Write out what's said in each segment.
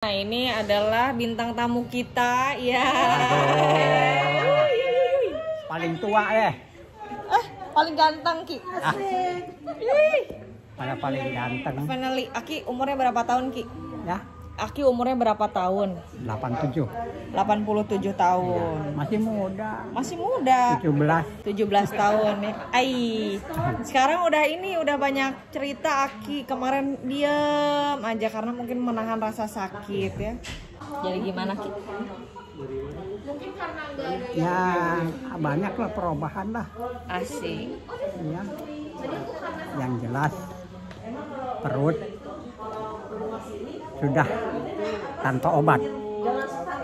Nah, ini adalah bintang tamu kita, ya. Paling tua ya. Paling ganteng, Ki. Pada paling ganteng. Finally, Aki umurnya berapa tahun, Ki? Ya, Aki umurnya berapa tahun? 87. 87 tahun. Masih muda. Masih muda. 17 tahun ya. Sekarang udah banyak cerita. Aki kemarin diem aja karena mungkin menahan rasa sakit ya. Jadi gimana, Ki? Mungkin karena enggak ada Ya, banyak lah perubahan lah. asik. Ya. Yang jelas perut sudah tanpa obat.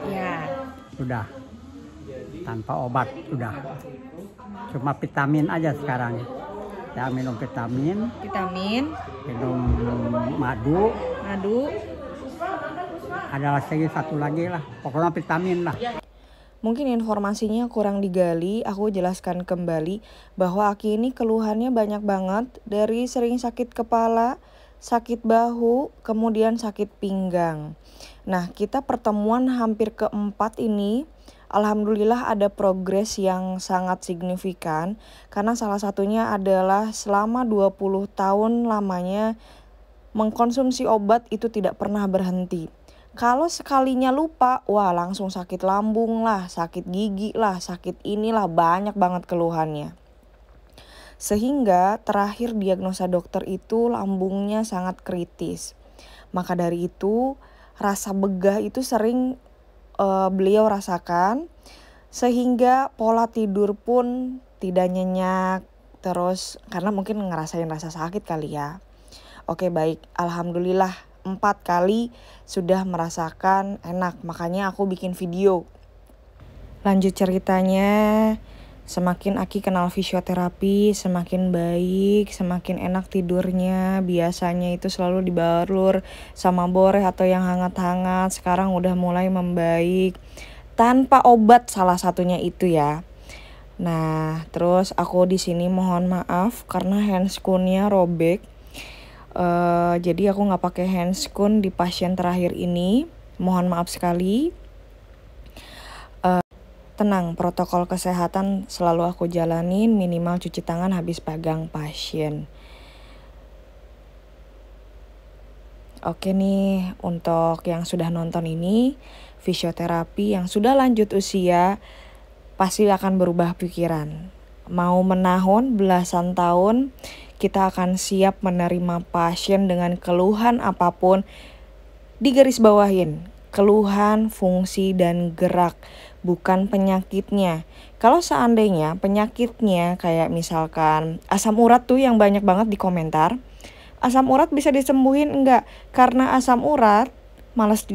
Ya. Sudah tanpa obat sudah. Cuma vitamin aja sekarang. Ya, minum vitamin, minum madu. Ada lagi satu lagi lah. Pokoknya vitamin lah. Mungkin informasinya kurang digali, aku jelaskan kembali bahwa Aki ini keluhannya banyak banget, dari sering sakit kepala, sakit bahu, kemudian sakit pinggang. Nah, kita pertemuan hampir keempat ini, alhamdulillah ada progres yang sangat signifikan, karena salah satunya adalah selama 20 tahun lamanya mengkonsumsi obat itu tidak pernah berhenti. Kalau sekalinya lupa, wah langsung sakit lambung lah, sakit gigi lah, sakit inilah, banyak banget keluhannya. Sehingga terakhir diagnosa dokter itu lambungnya sangat kritis. Maka dari itu rasa begah itu sering beliau rasakan. Sehingga pola tidur pun tidak nyenyak. Terus karena mungkin ngerasain rasa sakit kali ya. Oke, baik, alhamdulillah 4 kali sudah merasakan enak, makanya aku bikin video. Lanjut ceritanya, semakin Aki kenal fisioterapi, semakin baik, semakin enak tidurnya. Biasanya itu selalu dibalur sama boreh atau yang hangat-hangat, sekarang udah mulai membaik. Tanpa obat salah satunya itu ya. Nah, terus aku di sini mohon maaf karena handscoon-nya robek. Jadi aku nggak pakai handscoon di pasien terakhir ini, mohon maaf sekali. Tenang, protokol kesehatan selalu aku jalanin, minimal cuci tangan habis pegang pasien. Oke nih, untuk yang sudah nonton ini, fisioterapi yang sudah lanjut usia pasti akan berubah pikiran. Mau menahun belasan tahun, kita akan siap menerima pasien dengan keluhan apapun. Digaris bawahin, keluhan, fungsi, dan gerak, bukan penyakitnya. Kalau seandainya penyakitnya kayak misalkan asam urat tuh yang banyak banget di komentar. Asam urat bisa disembuhin enggak? Karena asam urat malas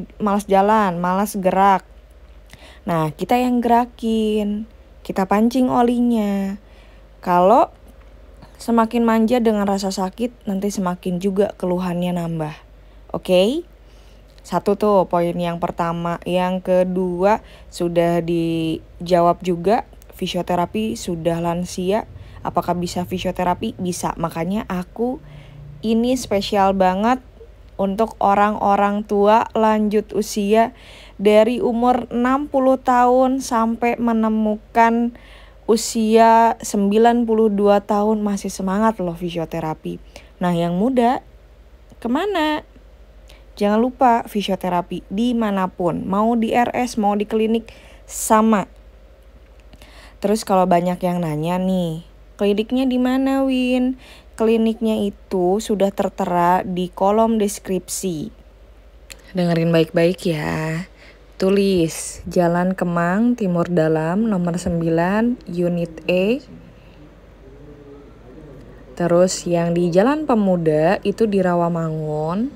jalan, malas gerak. Nah, kita yang gerakin, kita pancing olinya. Kalau semakin manja dengan rasa sakit, nanti semakin juga keluhannya nambah. Oke? Satu tuh poin yang pertama. Yang kedua sudah dijawab juga, fisioterapi sudah lansia. Apakah bisa fisioterapi? Bisa. Makanya aku ini spesial banget untuk orang-orang tua lanjut usia dari umur 60 tahun sampai menemukan usia 92 tahun masih semangat loh fisioterapi. Nah, yang muda kemana? Jangan lupa fisioterapi dimanapun, mau di RS, mau di klinik, sama. Terus kalau banyak yang nanya nih, kliniknya di mana, Win? Kliniknya itu sudah tertera di kolom deskripsi. Dengerin baik-baik ya. Tulis Jalan Kemang Timur Dalam nomor 9 unit E. Terus yang di Jalan Pemuda itu di Rawamangun.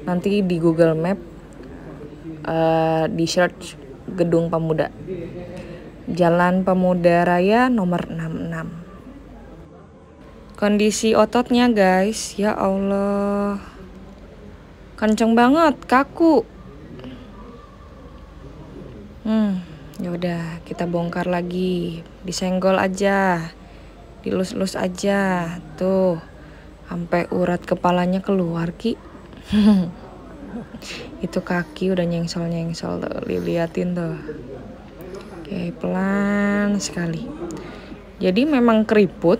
Nanti di Google Map di search Gedung Pemuda. Jalan Pemuda Raya nomor 66. Kondisi ototnya guys, ya Allah. Kenceng banget, kaku. Yaudah, kita bongkar lagi. Disenggol aja. Dilus-lus aja. Tuh, sampai urat kepalanya keluar, Ki. Itu kaki udah nyengsol-nyengsol tuh, liatin tuh. Oke, pelan sekali. Jadi memang keriput,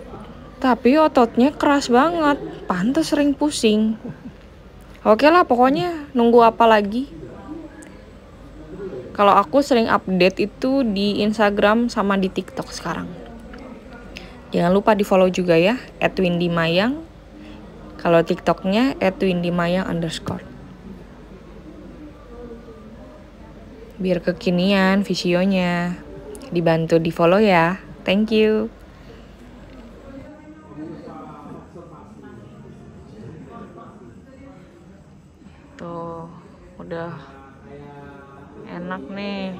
tapi ototnya keras banget. Pantes sering pusing. Oke lah, pokoknya nunggu apa lagi? Kalau aku sering update itu di Instagram sama di TikTok sekarang. Jangan lupa di follow juga ya, @windymayang. Kalau TikToknya @windymayang_. Biar kekinian videonya. Dibantu di follow ya. Thank you. Tuh, udah enak nih.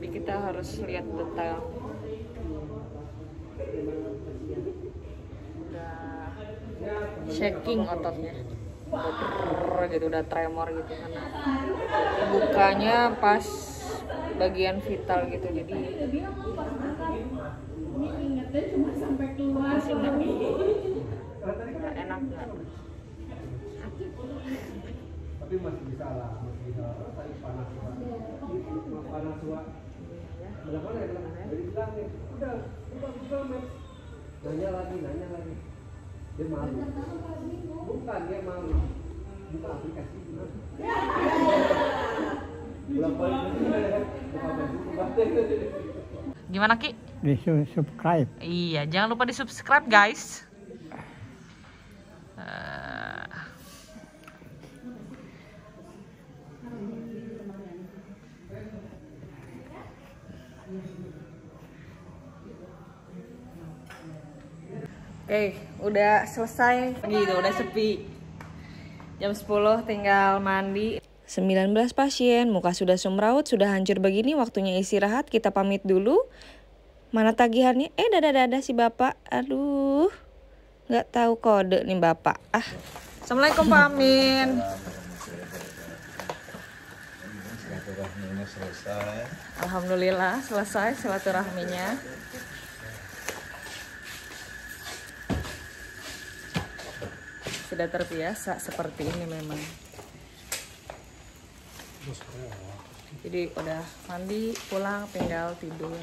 Jadi kita harus lihat detail. Udah shaking ototnya, gitu, udah tremor gitu karena bukanya pas bagian vital gitu, jadi nggak enak nggak. Tapi masih bisa lah, masih bisa. Tadi panas Wak. Belah mana ya? Dari bilang nih, udah, Mas. Nanya lagi. Dia malu. Bukan, dia malu. Buka aplikasi gimana? Gimana Ki? Di subscribe. Iya, jangan lupa di subscribe guys. Oke, udah selesai gitu, udah sepi. Jam 10 tinggal mandi. 19 pasien, muka sudah semraut, sudah hancur begini, waktunya istirahat, kita pamit dulu. Mana tagihannya? Dadah si bapak. Aduh, nggak tahu kode nih bapak. Assalamualaikum Pak Amin. Silaturahminya selesai. Alhamdulillah selesai silaturahminya. Sudah terbiasa seperti ini memang. Jadi udah mandi, pulang, tinggal tidur.